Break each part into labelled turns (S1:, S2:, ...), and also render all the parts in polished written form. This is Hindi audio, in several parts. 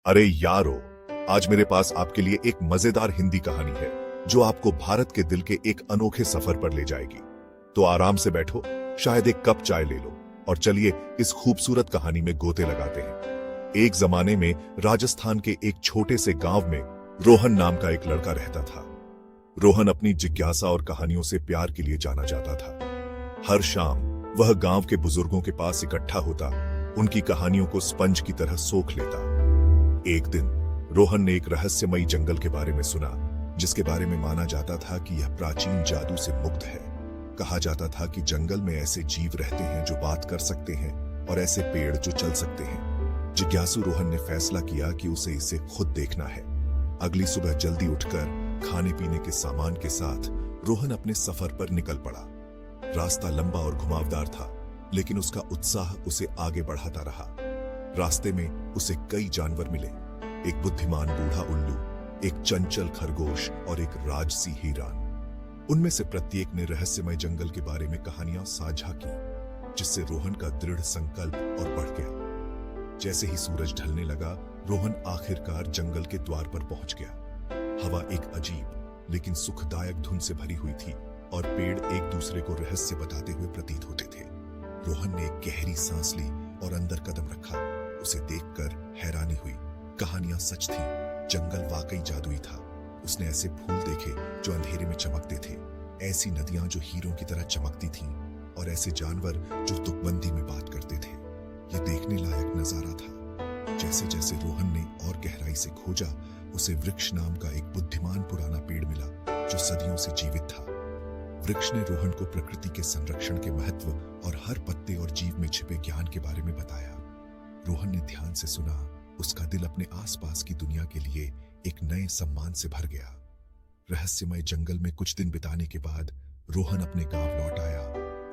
S1: अरे यारो, आज मेरे पास आपके लिए एक मजेदार हिंदी कहानी है जो आपको भारत के दिल के एक अनोखे सफर पर ले जाएगी। तो आराम से बैठो, शायद एक कप चाय ले लो और चलिए इस खूबसूरत कहानी में गोते लगाते हैं। एक जमाने में राजस्थान के एक छोटे से गांव में रोहन नाम का एक लड़का रहता था। रोहन अपनी जिज्ञासा और कहानियों से प्यार के लिए जाना जाता था। हर शाम वह गांव के बुजुर्गों के पास इकट्ठा होता, उनकी कहानियों को स्पंज की तरह सोख लेता। एक दिन रोहन ने एक रहस्यमयी जंगल के बारे में सुना, जिसके बारे में माना जाता था कि यह प्राचीन जादू से मुक्त है। कहा जाता था कि जंगल में ऐसे जीव रहते हैं जो बात कर सकते हैं और ऐसे पेड़ जो चल सकते हैं। जिज्ञासु रोहन ने फैसला किया कि उसे इसे खुद देखना है। अगली सुबह जल्दी उठकर खाने पीने के सामान के साथ रोहन अपने सफर पर निकल पड़ा। रास्ता लंबा और घुमावदार था, लेकिन उसका उत्साह उसे आगे बढ़ाता रहा। रास्ते में उसे कई जानवर मिले, एक बुद्धिमान बूढ़ा उल्लू, एक चंचल खरगोश और एक राजसी हिरण। उनमें से प्रत्येक ने रहस्यमय जंगल के बारे में कहानियां साझा की, जिससे रोहन का दृढ़ संकल्प और बढ़ गया। जैसे ही सूरज ढलने लगा, रोहन आखिरकार जंगल के द्वार पर पहुंच गया। हवा एक अजीब लेकिन सुखदायक धुन से भरी हुई थी और पेड़ एक दूसरे को रहस्य बताते हुए प्रतीत होते थे। रोहन ने एक गहरी सांस ली और अंदर कदम रखा। उसे देखकर हैरानी हुई। कहानियां सच थी, जंगल वाकई जादुई था। उसने ऐसे फूल देखे जो अंधेरे में चमकते थे, ऐसी नदियां जो हीरों की तरह चमकती थीं, और ऐसे जानवर जो तुकबंदी में बात करते थे। यह देखने लायक नजारा था। जैसे जैसे रोहन ने और गहराई से खोजा, उसे वृक्ष नाम का एक बुद्धिमान पुराना पेड़ मिला जो सदियों से जीवित था। वृक्ष ने रोहन को प्रकृति के संरक्षण के महत्व और हर पत्ते और जीव में छिपे ज्ञान के बारे में बताया। रोहन ने ध्यान से सुना। उसका दिल अपने आसपास की दुनिया के लिए एक नए सम्मान से भर गया। रहस्यमय जंगल में कुछ दिन बिताने के बाद रोहन अपने गांव लौट आया।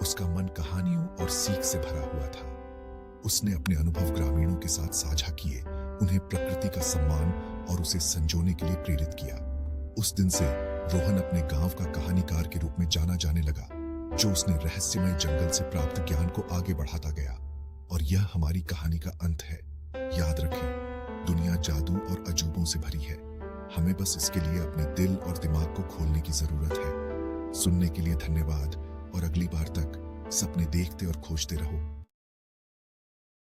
S1: उसका मन कहानियों और सीख से भरा हुआ था। उसने अपने अनुभव ग्रामीणों के साथ साझा किए, उन्हें प्रकृति का सम्मान और उसे संजोने के लिए प्रेरित किया। उस दिन से रोहन अपने गांव का कहानीकार के रूप में जाना जाने लगा, जो उसने रहस्यमय जंगल से प्राप्त ज्ञान को आगे बढ़ाता गया। और यह हमारी कहानी का अंत है। याद रखें, दुनिया जादू और अजूबों से भरी है। हमें बस इसके लिए अपने दिल और दिमाग को खोलने की जरूरत है। सुनने के लिए धन्यवाद और अगली बार तक सपने देखते और खोजते रहो।